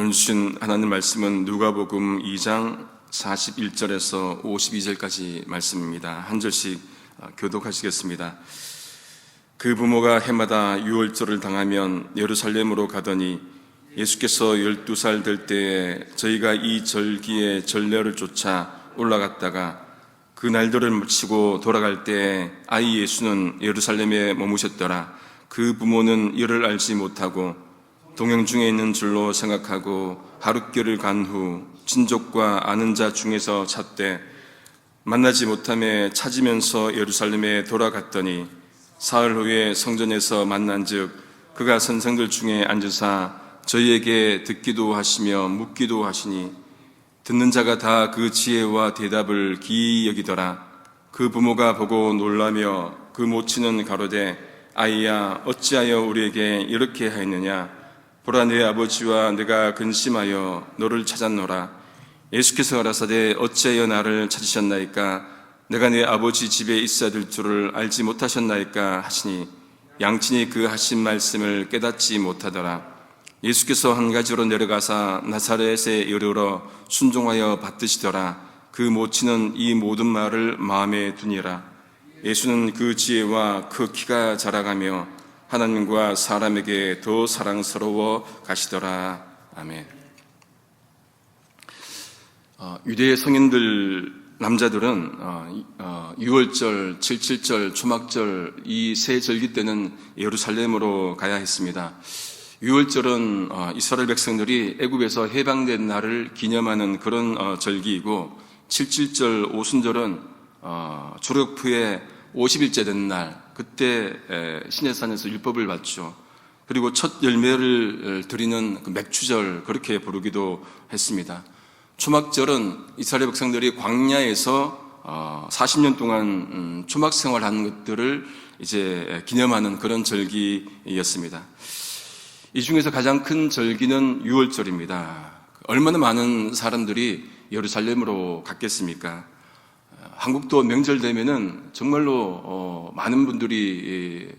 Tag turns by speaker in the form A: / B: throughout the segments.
A: 오늘 주신 하나님 말씀은 누가복음 2장 41절에서 52절까지 말씀입니다. 한 절씩 교독하시겠습니다. 그 부모가 해마다 유월절을 당하면 예루살렘으로 가더니 예수께서 12살 될 때에 저희가 이 절기의 전례를 쫓아 올라갔다가 그 날들을 마치고 돌아갈 때에 아이 예수는 예루살렘에 머무셨더라. 그 부모는 이를 알지 못하고 동행 중에 있는 줄로 생각하고 하룻길을 간 후 친족과 아는 자 중에서 찾되 만나지 못하며 찾으면서 예루살렘에 돌아갔더니 사흘 후에 성전에서 만난즉 그가 선생들 중에 앉으사 저희에게 듣기도 하시며 묻기도 하시니 듣는 자가 다 그 지혜와 대답을 기이 여기더라. 그 부모가 보고 놀라며 그 모친은 가로되 아이야 어찌하여 우리에게 이렇게 하였느냐. 보라 내 아버지와 내가 근심하여 너를 찾았노라. 예수께서 가라사대 어찌하여 나를 찾으셨나이까. 내가 내 아버지 집에 있어야 될 줄을 알지 못하셨나이까 하시니 양친이 그 하신 말씀을 깨닫지 못하더라. 예수께서 한 가지로 내려가사 나사렛에 이르러 순종하여 받드시더라. 그 모친은 이 모든 말을 마음에 두니라. 예수는 그 지혜와 그 키가 자라가며 하나님과 사람에게 더 사랑스러워 가시더라. 아멘. 유대의 성인들 남자들은 6월절, 7.7절, 초막절 이 세 절기 때는 예루살렘으로 가야 했습니다. 6월절은 이스라엘 백성들이 애굽에서 해방된 날을 기념하는 그런 절기이고 7.7절 오순절은 출애굽 후에 50일째 된 날, 그때 시내산에서 율법을 받죠. 그리고 첫 열매를 드리는 그 맥추절, 그렇게 부르기도 했습니다. 초막절은 이스라엘 백성들이 광야에서 40년 동안 초막 생활한 것들을 이제 기념하는 그런 절기였습니다. 이 중에서 가장 큰 절기는 유월절입니다. 얼마나 많은 사람들이 예루살렘으로 갔겠습니까? 한국도 명절 되면은 정말로 많은 분들이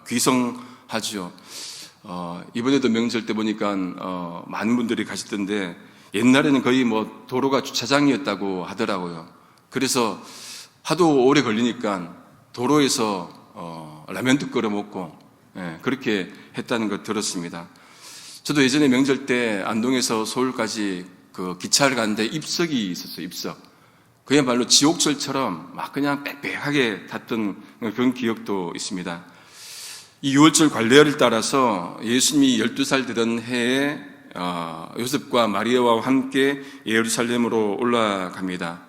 A: 귀성하죠. 이번에도 명절 때 보니까 많은 분들이 가셨던데 옛날에는 거의 뭐 도로가 주차장이었다고 하더라고요. 그래서 하도 오래 걸리니까 도로에서 라면도 끓여 먹고 그렇게 했다는 걸 들었습니다. 저도 예전에 명절 때 안동에서 서울까지 그 기차를 갔는데 입석이 있었어요. 입석. 그야말로 지옥철처럼 막 그냥 빽빽하게 탔던 그런 기억도 있습니다. 이 유월절 관례를 따라서 예수님이 12살 되던 해에 요셉과 마리아와 함께 예루살렘으로 올라갑니다.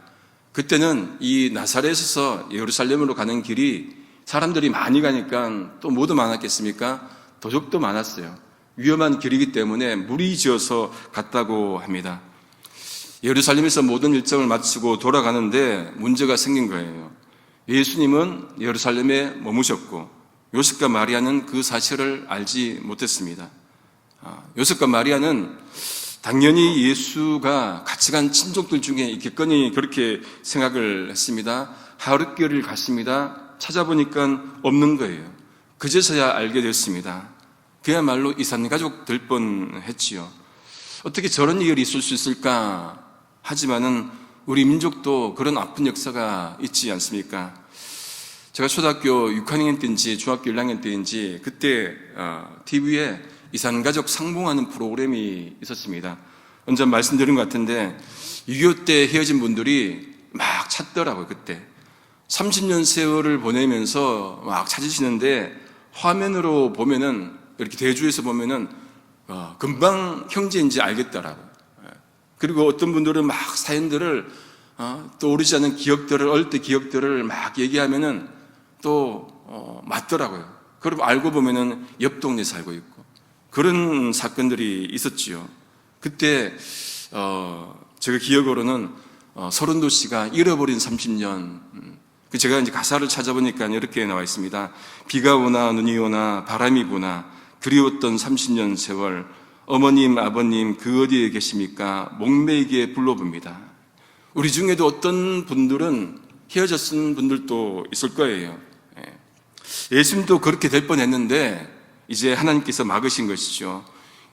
A: 그때는 이 나사렛에서 예루살렘으로 가는 길이 사람들이 많이 가니까 또 뭐도 많았겠습니까? 도적도 많았어요. 위험한 길이기 때문에 무리지어서 갔다고 합니다. 예루살렘에서 모든 일정을 마치고 돌아가는데 문제가 생긴 거예요. 예수님은 예루살렘에 머무셨고 요셉과 마리아는 그 사실을 알지 못했습니다. 요셉과 마리아는 당연히 예수가 같이 간 친족들 중에 있겠거니 그렇게 생각을 했습니다. 하룻길을 갔습니다. 찾아보니까 없는 거예요. 그제서야 알게 됐습니다. 그야말로 이산가족 될 뻔했지요. 어떻게 저런 일이 있을 수 있을까? 하지만은 우리 민족도 그런 아픈 역사가 있지 않습니까? 제가 초등학교 6학년 때인지 중학교 1학년 때인지 그때 TV에 이산가족 상봉하는 프로그램이 있었습니다. 언제 말씀드린 것 같은데 6.25 때 헤어진 분들이 막 찾더라고요. 그때 30년 세월을 보내면서 막 찾으시는데 화면으로 보면은 이렇게 대주에서 보면은 금방 형제인지 알겠더라고요. 그리고 어떤 분들은 막 사연들을 떠오르지 않은 기억들을 어릴 때 기억들을 막 얘기하면은 또 맞더라고요. 그리고 알고 보면은 옆 동네 살고 있고 그런 사건들이 있었지요. 그때 제가 기억으로는 서른도 씨가 잃어버린 30년. 제가 이제 가사를 찾아보니까 이렇게 나와 있습니다. 비가 오나 눈이 오나 바람이 부나 그리웠던 30년 세월. 어머님, 아버님 그 어디에 계십니까? 목매이게 불러봅니다. 우리 중에도 어떤 분들은 헤어졌은 분들도 있을 거예요. 예수님도 그렇게 될 뻔했는데 이제 하나님께서 막으신 것이죠.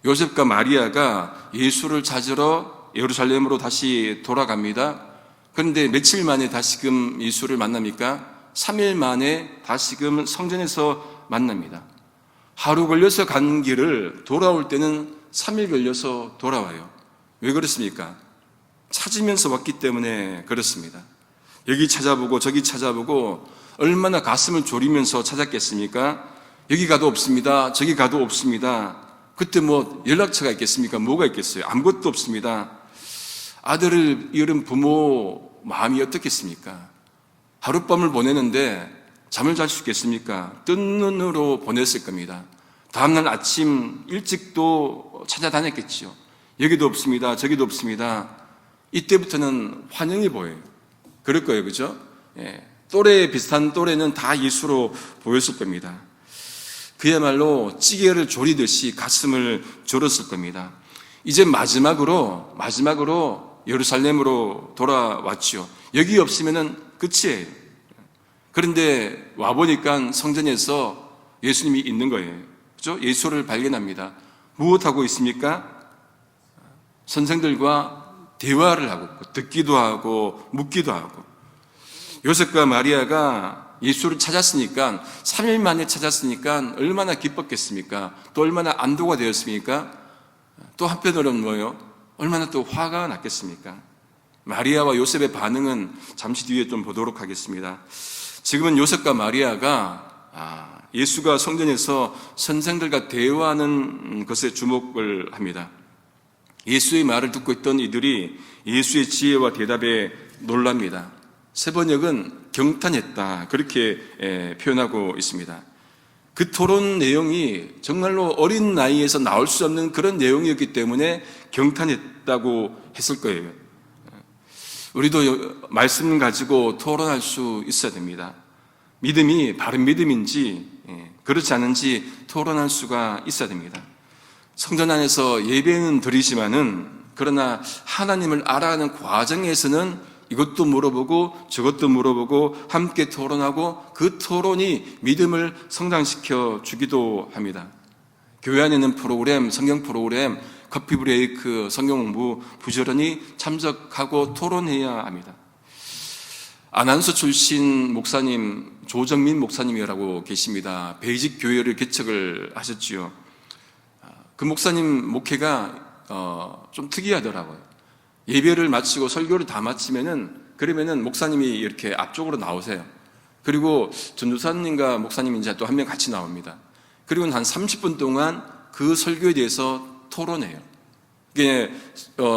A: 요셉과 마리아가 예수를 찾으러 예루살렘으로 다시 돌아갑니다. 그런데 며칠 만에 다시금 예수를 만납니까? 3일 만에 다시금 성전에서 만납니다. 하루 걸려서 간 길을 돌아올 때는 3일 걸려서 돌아와요. 왜 그렇습니까? 찾으면서 왔기 때문에 그렇습니다. 여기 찾아보고 저기 찾아보고 얼마나 가슴을 졸이면서 찾았겠습니까? 여기 가도 없습니다. 저기 가도 없습니다. 그때 뭐 연락처가 있겠습니까? 뭐가 있겠어요? 아무것도 없습니다. 아들을 잃은 부모 마음이 어떻겠습니까? 하룻밤을 보내는데 잠을 잘 수 있겠습니까? 뜬 눈으로 보냈을 겁니다. 다음날 아침 일찍도 찾아다녔겠지요. 여기도 없습니다. 저기도 없습니다. 이때부터는 환영이 보여요. 그럴 거예요. 그죠? 예. 또래 비슷한 또래는 다 예수로 보였을 겁니다. 그야말로 찌개를 조리듯이 가슴을 졸었을 겁니다. 이제 마지막으로 예루살렘으로 돌아왔죠. 여기 없으면은 끝이에요. 그런데 와보니까 성전에서 예수님이 있는 거예요. 그죠? 예수를 발견합니다. 무엇하고 있습니까? 선생들과 대화를 하고 듣기도 하고 묻기도 하고. 요셉과 마리아가 예수를 찾았으니까 3일 만에 찾았으니까 얼마나 기뻤겠습니까? 또 얼마나 안도가 되었습니까? 또 한편으로는 뭐예요? 얼마나 또 화가 났겠습니까? 마리아와 요셉의 반응은 잠시 뒤에 좀 보도록 하겠습니다. 지금은 요셉과 마리아가 예수가 성전에서 선생들과 대화하는 것에 주목을 합니다. 예수의 말을 듣고 있던 이들이 예수의 지혜와 대답에 놀랍니다. 세번역은 경탄했다, 그렇게 표현하고 있습니다. 그 토론 내용이 정말로 어린 나이에서 나올 수 없는 그런 내용이었기 때문에 경탄했다고 했을 거예요. 우리도 말씀 가지고 토론할 수 있어야 됩니다. 믿음이 바른 믿음인지 그렇지 않은지 토론할 수가 있어야 됩니다. 성전 안에서 예배는 드리지만은 그러나 하나님을 알아가는 과정에서는 이것도 물어보고 저것도 물어보고 함께 토론하고 그 토론이 믿음을 성장시켜 주기도 합니다. 교회 안에는 프로그램, 성경 프로그램, 커피 브레이크, 성경 공부 부지런히 참석하고 토론해야 합니다. 아나운서 출신 목사님 조정민 목사님이라고 계십니다. 베이직 교회를 개척을 하셨지요. 그 목사님 목회가 좀 특이하더라고요. 예배를 마치고 설교를 다 마치면은 그러면은 목사님이 이렇게 앞쪽으로 나오세요. 그리고 전도사님과 목사님이 이제 또 한 명 같이 나옵니다. 그리고 한 30분 동안 그 설교에 대해서 토론해요. 이게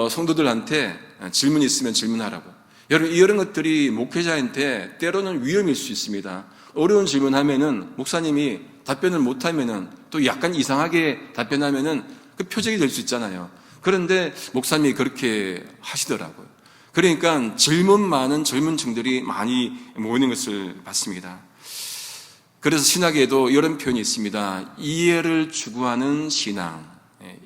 A: 성도들한테 질문이 있으면 질문하라고. 여러분, 이런 것들이 목회자한테 때로는 위험일 수 있습니다. 어려운 질문하면은 목사님이 답변을 못하면은 또 약간 이상하게 답변하면은 그 표적이 될 수 있잖아요. 그런데 목사님이 그렇게 하시더라고요. 그러니까 질문 많은 젊은 층들이 많이 모이는 것을 봤습니다. 그래서 신학에도 이런 표현이 있습니다. 이해를 추구하는 신앙.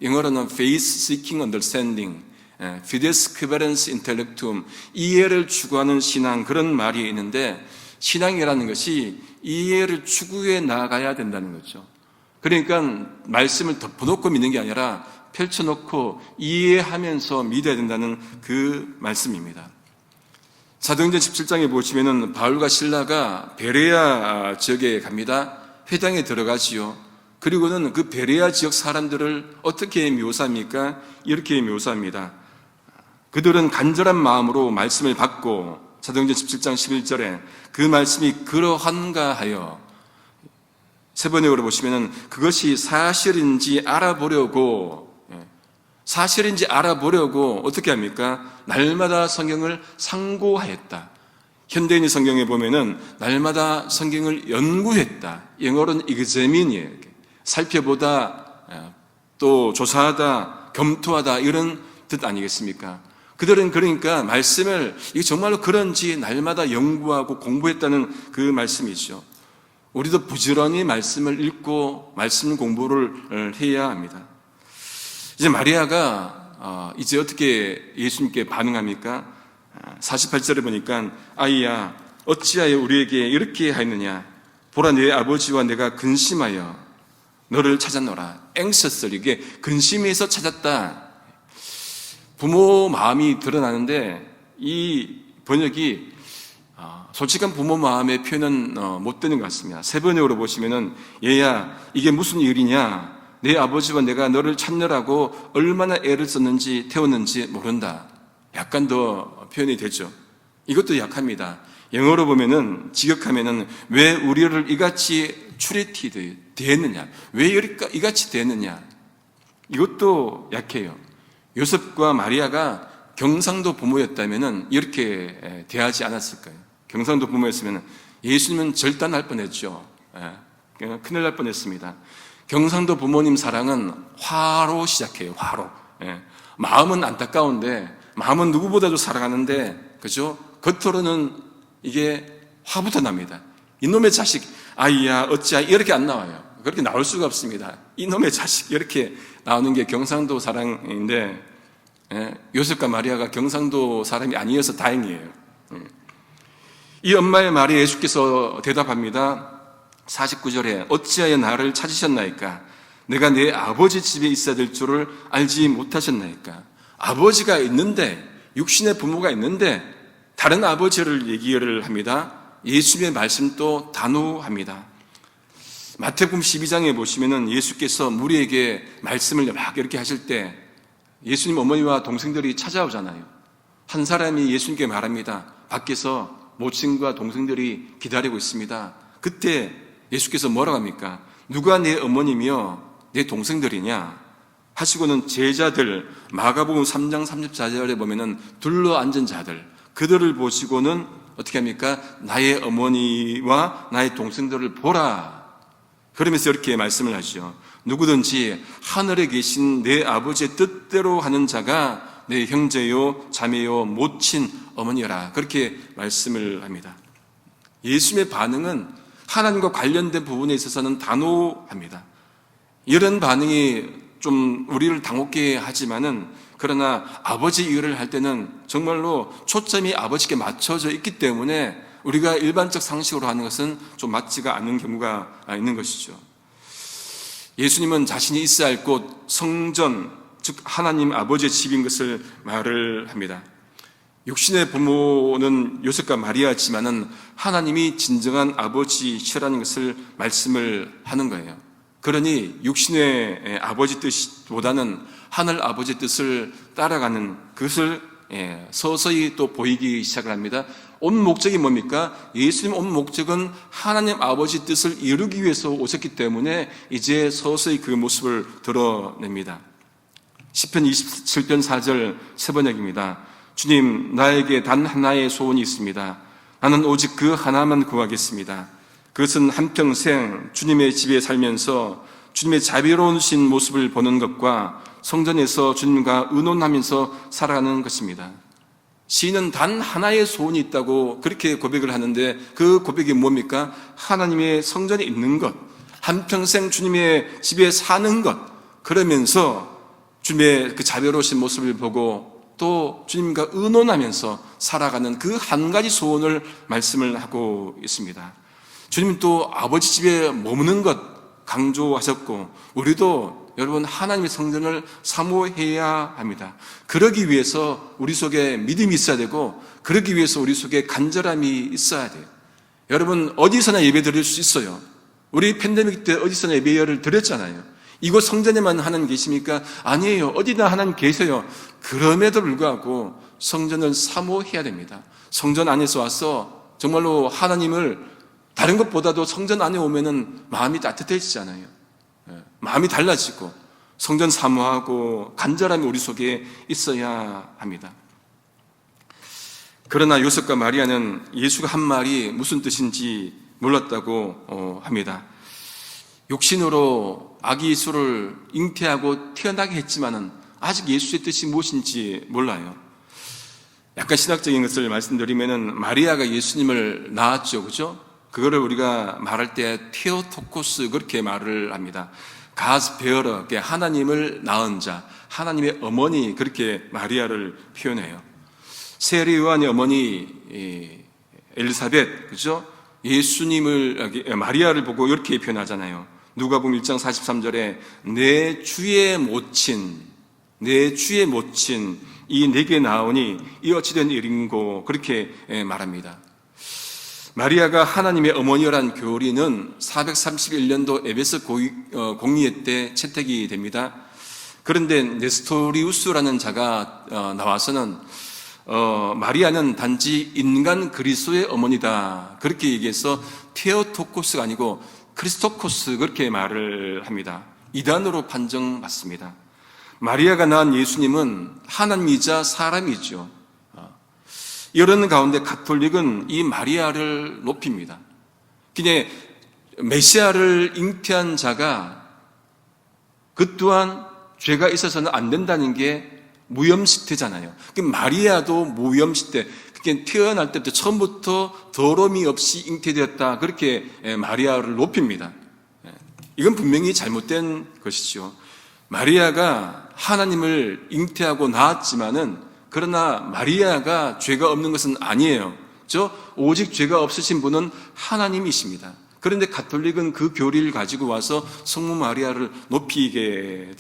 A: 영어로는 faith seeking understanding, fides querens intellectum. 이해를 추구하는 신앙, 그런 말이 있는데 신앙이라는 것이 이해를 추구해 나가야 된다는 거죠. 그러니까 말씀을 덮어놓고 믿는 게 아니라 펼쳐놓고 이해하면서 믿어야 된다는 그 말씀입니다. 사도행전 17장에 보시면은 바울과 실라가 베레아 지역에 갑니다. 회당에 들어가지요. 그리고는 그 베레아 지역 사람들을 어떻게 묘사합니까? 이렇게 묘사합니다. 그들은 간절한 마음으로 말씀을 받고, 사도행전 17장 11절에 그 말씀이 그러한가 하여, 세 번역으로 보시면은 그것이 사실인지 알아보려고 어떻게 합니까? 날마다 성경을 상고하였다. 현대인의 성경에 보면은 날마다 성경을 연구했다. 영어로는 examine이에요. 살펴보다, 또 조사하다, 검토하다, 이런 뜻 아니겠습니까? 그들은 그러니까 말씀을 이게 정말로 그런지 날마다 연구하고 공부했다는 그 말씀이죠. 우리도 부지런히 말씀을 읽고 말씀 공부를 해야 합니다. 이제 마리아가 이제 어떻게 예수님께 반응합니까? 48절에 보니까 아이야 어찌하여 우리에게 이렇게 하였느냐? 보라 내 아버지와 내가 근심하여 너를 찾았노라. anxiously, 이게 근심해서 찾았다. 부모 마음이 드러나는데 이 번역이 솔직한 부모 마음의 표현은 못 되는 것 같습니다. 세 번역으로 보시면은 얘야 이게 무슨 일이냐, 내 아버지와 내가 너를 찾느라고 얼마나 애를 썼는지 태웠는지 모른다. 약간 더 표현이 되죠. 이것도 약합니다. 영어로 보면은 직역하면은 왜 우리를 이같이 트리티드 대했느냐, 왜 이같이 대했느냐, 이것도 약해요. 요셉과 마리아가 경상도 부모였다면은 이렇게 대하지 않았을 거예요. 경상도 부모였으면 예수님은 절단할 뻔했죠. 큰일 날 뻔했습니다. 경상도 부모님 사랑은 화로 시작해요. 화로. 마음은 안타까운데, 마음은 누구보다도 사랑하는데, 그죠? 겉으로는 이게 화부터 납니다. 이놈의 자식, 아이야 어찌야, 이렇게 안 나와요. 그렇게 나올 수가 없습니다. 이놈의 자식, 이렇게 나오는 게 경상도 사랑인데, 요셉과 마리아가 경상도 사람이 아니어서 다행이에요. 이 엄마의 말에 예수께서 대답합니다. 49절에 어찌하여 나를 찾으셨나이까? 내가 내 아버지 집에 있어야 될 줄을 알지 못하셨나이까? 아버지가 있는데, 육신의 부모가 있는데 다른 아버지를 얘기를 합니다. 예수님의 말씀도 단호합니다. 마태복음 12장에 보시면은 예수께서 무리에게 말씀을 막 이렇게 하실 때 예수님 어머니와 동생들이 찾아오잖아요. 한 사람이 예수님께 말합니다. 밖에서 모친과 동생들이 기다리고 있습니다. 그때 예수께서 뭐라고 합니까? 누가 내 어머니며 내 동생들이냐 하시고는 제자들, 마가복음 3장 34절에 보면은 둘러앉은 자들, 그들을 보시고는 어떻게 합니까? 나의 어머니와 나의 동생들을 보라. 그러면서 이렇게 말씀을 하시죠. 누구든지 하늘에 계신 내 아버지의 뜻대로 하는 자가 내 형제요 자매요 모친 어머니라. 그렇게 말씀을 합니다. 예수님의 반응은 하나님과 관련된 부분에 있어서는 단호합니다. 이런 반응이 좀 우리를 당혹게 하지만은, 그러나 아버지 일을 할 때는 정말로 초점이 아버지께 맞춰져 있기 때문에 우리가 일반적 상식으로 하는 것은 좀 맞지가 않는 경우가 있는 것이죠. 예수님은 자신이 있어야 할 곳 성전, 즉 하나님 아버지의 집인 것을 말을 합니다. 육신의 부모는 요셉과 마리아지만은 하나님이 진정한 아버지시라는 것을 말씀을 하는 거예요. 그러니 육신의 아버지 뜻보다는 하늘 아버지 뜻을 따라가는 그것을 서서히 또 보이기 시작을 합니다. 온 목적이 뭡니까? 예수님 온 목적은 하나님 아버지 뜻을 이루기 위해서 오셨기 때문에 이제 서서히 그 모습을 드러냅니다. 시편 27편 4절 세 번역입니다. 주님, 나에게 단 하나의 소원이 있습니다. 나는 오직 그 하나만 구하겠습니다. 그것은 한평생 주님의 집에 살면서 주님의 자비로우신 모습을 보는 것과 성전에서 주님과 의논하면서 살아가는 것입니다. 시인은 단 하나의 소원이 있다고 그렇게 고백을 하는데, 그 고백이 뭡니까? 하나님의 성전에 있는 것, 한평생 주님의 집에 사는 것, 그러면서 주님의 그 자비로우신 모습을 보고 또 주님과 의논하면서 살아가는 그 한 가지 소원을 말씀을 하고 있습니다. 주님은 또 아버지 집에 머무는 것 강조하셨고, 우리도 여러분 하나님의 성전을 사모해야 합니다. 그러기 위해서 우리 속에 믿음이 있어야 되고, 그러기 위해서 우리 속에 간절함이 있어야 돼요. 여러분 어디서나 예배 드릴 수 있어요. 우리 팬데믹 때 어디서나 예배를 드렸잖아요. 이곳 성전에만 하나님 계십니까? 아니에요. 어디나 하나님 계세요. 그럼에도 불구하고 성전을 사모해야 됩니다. 성전 안에서 와서 정말로 하나님을, 다른 것보다도 성전 안에 오면은 마음이 따뜻해지잖아요. 마음이 달라지고 성전 사모하고 간절함이 우리 속에 있어야 합니다. 그러나 요셉과 마리아는 예수가 한 말이 무슨 뜻인지 몰랐다고 합니다. 육신으로 아기 예수를 잉태하고 태어나게 했지만은 아직 예수의 뜻이 무엇인지 몰라요. 약간 신학적인 것을 말씀드리면은 마리아가 예수님을 낳았죠, 그죠? 그거를 우리가 말할 때 테오토코스 그렇게 말을 합니다. God's bearer, 하나님을 낳은 자, 하나님의 어머니, 그렇게 마리아를 표현해요. 세례 요한의 어머니 엘리사벳, 그죠? 예수님을, 마리아를 보고 이렇게 표현하잖아요. 누가복음 1장 43절에 내 주의 모친 이 내게 나오니 이 어찌된 일인고 그렇게 말합니다. 마리아가 하나님의 어머니라는 교리는 431년도 에베소 공의회 때 채택이 됩니다. 그런데 네스토리우스라는 자가 나와서는 마리아는 단지 인간 그리스도의 어머니다 그렇게 얘기해서 테오토코스가 아니고 크리스토코스 그렇게 말을 합니다. 이단으로 판정받습니다. 마리아가 낳은 예수님은 하나님이자 사람이죠. 이런 가운데 가톨릭은 이 마리아를 높입니다. 그냥 메시아를 잉태한 자가 그 또한 죄가 있어서는 안 된다는 게 무염시태잖아요. 마리아도 무염시태, 그게 태어날 때부터 처음부터 더러움이 없이 잉태되었다. 그렇게 마리아를 높입니다. 이건 분명히 잘못된 것이죠. 마리아가 하나님을 잉태하고 낳았지만은 그러나 마리아가 죄가 없는 것은 아니에요. 오직 죄가 없으신 분은 하나님이십니다. 그런데 가톨릭은 그 교리를 가지고 와서 성모 마리아를 높이게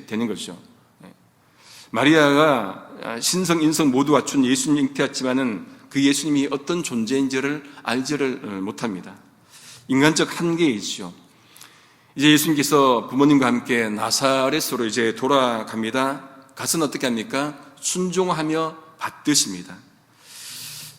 A: 되는 것이죠. 마리아가 신성, 인성 모두 갖춘 예수님 잉태했지만은 그 예수님이 어떤 존재인지를 알지를 못합니다. 인간적 한계이죠. 이제 예수님께서 부모님과 함께 나사렛으로 이제 돌아갑니다. 가서는 어떻게 합니까? 순종하며 받드십니다.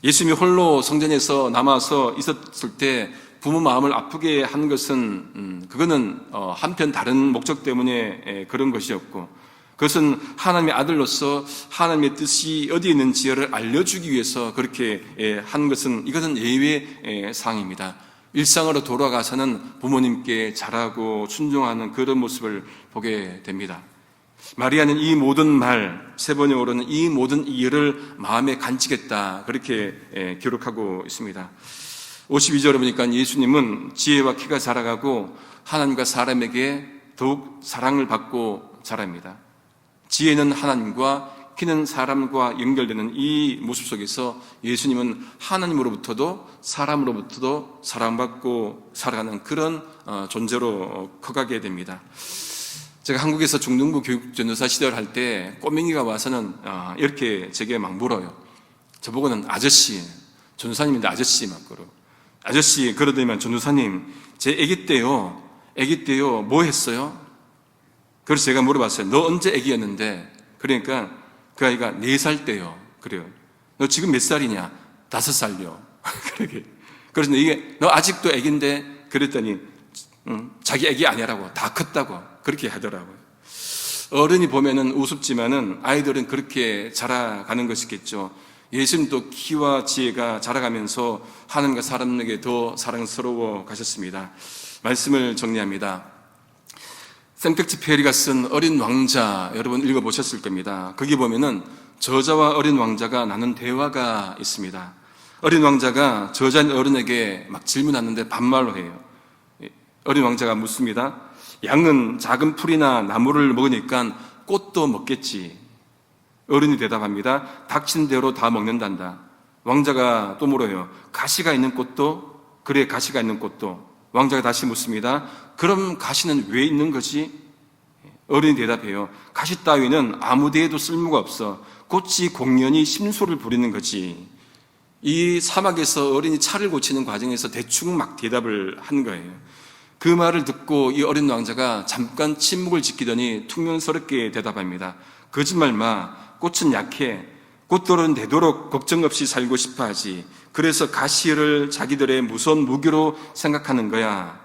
A: 예수님이 홀로 성전에서 남아서 있었을 때 부모 마음을 아프게 한 것은 그거는 한편 다른 목적 때문에 그런 것이었고 그것은 하나님의 아들로서 하나님의 뜻이 어디에 있는지를 알려주기 위해서 그렇게 한 것은 이것은 예외의 사항입니다. 일상으로 돌아가서는 부모님께 잘하고 순종하는 그런 모습을 보게 됩니다. 마리아는 이 모든 말, 세 번역으로는 이 모든 일을 마음에 간직했다 그렇게 기록하고 있습니다. 52절에 보니까 예수님은 지혜와 키가 자라가고 하나님과 사람에게 더욱 사랑을 받고 자랍니다. 지혜는 하나님과 키는 사람과 연결되는 이 모습 속에서 예수님은 하나님으로부터도 사람으로부터도 사랑받고 살아가는 그런 존재로 커가게 됩니다. 제가 한국에서 중등부 교육전도사 시대를 할 때 꼬맹이가 와서는 이렇게 제게 막 물어요. 저보고는 아저씨, 전도사님인데 아저씨 막 그러고 아저씨 그러더니만 전도사님 제 아기 때요 뭐 했어요? 그래서 제가 물어봤어요. 너 언제 아기였는데? 그러니까 그 아이가 4살 때요. 그래요. 너 지금 몇 살이냐? 5살요. 그래서 이게 너 아직도 아기인데 그랬더니 자기 아기 아니라고 다 컸다고 그렇게 하더라고요. 어른이 보면은 우습지만은 아이들은 그렇게 자라가는 것이겠죠. 예수님도 키와 지혜가 자라가면서 하나님과 사람에게 더 사랑스러워 가셨습니다. 말씀을 정리합니다. 생텍쥐페리가 쓴 어린 왕자 여러분 읽어보셨을 겁니다. 거기 보면은 저자와 어린 왕자가 나눈 대화가 있습니다. 어린 왕자가 저자인 어른에게 막 질문하는데 반말로 해요. 어린 왕자가 묻습니다. 양은 작은 풀이나 나무를 먹으니까 꽃도 먹겠지. 어른이 대답합니다. 닥친 대로 다 먹는단다. 왕자가 또 물어요. 가시가 있는 꽃도? 그래, 가시가 있는 꽃도. 왕자가 다시 묻습니다. 그럼 가시는 왜 있는 거지? 어른이 대답해요. 가시 따위는 아무 데에도 쓸모가 없어. 꽃이 공연히 심소를 부리는 거지. 이 사막에서 어린이 차를 고치는 과정에서 대충 막 대답을 한 거예요. 그 말을 듣고 이 어린 왕자가 잠깐 침묵을 지키더니 퉁명스럽게 대답합니다. 거짓말 마. 꽃은 약해. 꽃들은 되도록 걱정 없이 살고 싶어 하지. 그래서 가시를 자기들의 무서운 무기로 생각하는 거야.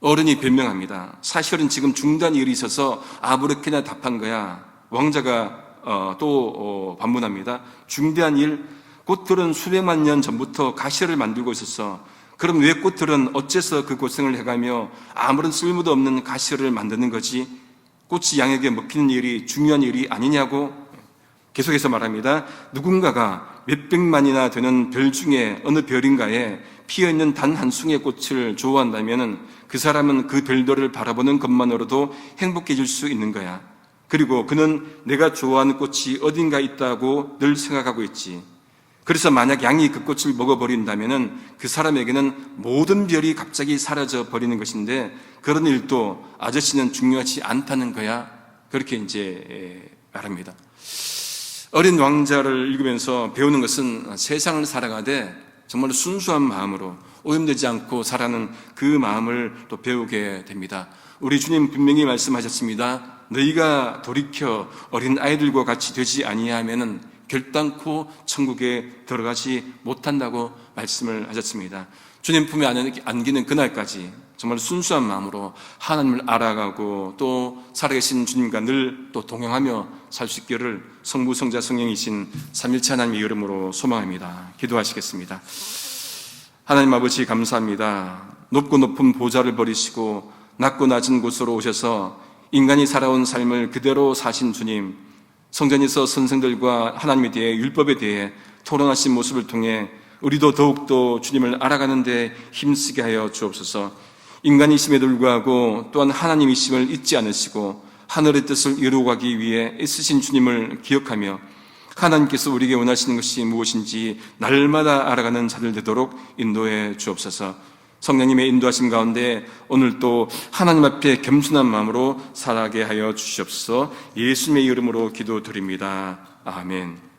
A: 어른이 변명합니다. 사실은 지금 중단 일이 있어서 아무렇게나 답한 거야. 왕자가 또 반문합니다. 중대한 일? 꽃들은 수백만 년 전부터 가시를 만들고 있었어. 그럼 왜 꽃들은 어째서 그 고생을 해가며 아무런 쓸모도 없는 가시를 만드는 거지? 꽃이 양에게 먹히는 일이 중요한 일이 아니냐고? 계속해서 말합니다. 누군가가 몇백만이나 되는 별 중에 어느 별인가에 피어있는 단 한 숭의 꽃을 좋아한다면 그 사람은 그 별들을 바라보는 것만으로도 행복해질 수 있는 거야. 그리고 그는 내가 좋아하는 꽃이 어딘가 있다고 늘 생각하고 있지. 그래서 만약 양이 그 꽃을 먹어버린다면은 그 사람에게는 모든 별이 갑자기 사라져 버리는 것인데 그런 일도 아저씨는 중요하지 않다는 거야. 그렇게 이제 말합니다. 어린 왕자를 읽으면서 배우는 것은 세상을 살아가되 정말 순수한 마음으로 오염되지 않고 살아가는 그 마음을 또 배우게 됩니다. 우리 주님 분명히 말씀하셨습니다. 너희가 돌이켜 어린 아이들과 같이 되지 아니하면은 결단코 천국에 들어가지 못한다고 말씀을 하셨습니다. 주님 품에 안기는 그날까지 정말 순수한 마음으로 하나님을 알아가고 또 살아계신 주님과 늘 또 동행하며 살 수 있기를 성부, 성자, 성령이신 삼일체 하나님의 이름으로 소망합니다. 기도하시겠습니다. 하나님 아버지 감사합니다. 높고 높은 보좌를 버리시고 낮고 낮은 곳으로 오셔서 인간이 살아온 삶을 그대로 사신 주님, 성전에서 선생들과 하나님에 대해 율법에 대해 토론하신 모습을 통해 우리도 더욱더 주님을 알아가는 데 힘쓰게 하여 주옵소서. 인간이심에도 불구하고 또한 하나님이심을 잊지 않으시고 하늘의 뜻을 이루어가기 위해 애쓰신 주님을 기억하며 하나님께서 우리에게 원하시는 것이 무엇인지 날마다 알아가는 자들 되도록 인도해 주옵소서. 성령님의 인도하심 가운데 오늘 또 하나님 앞에 겸손한 마음으로 살아가게 하여 주시옵소서. 예수님의 이름으로 기도드립니다. 아멘.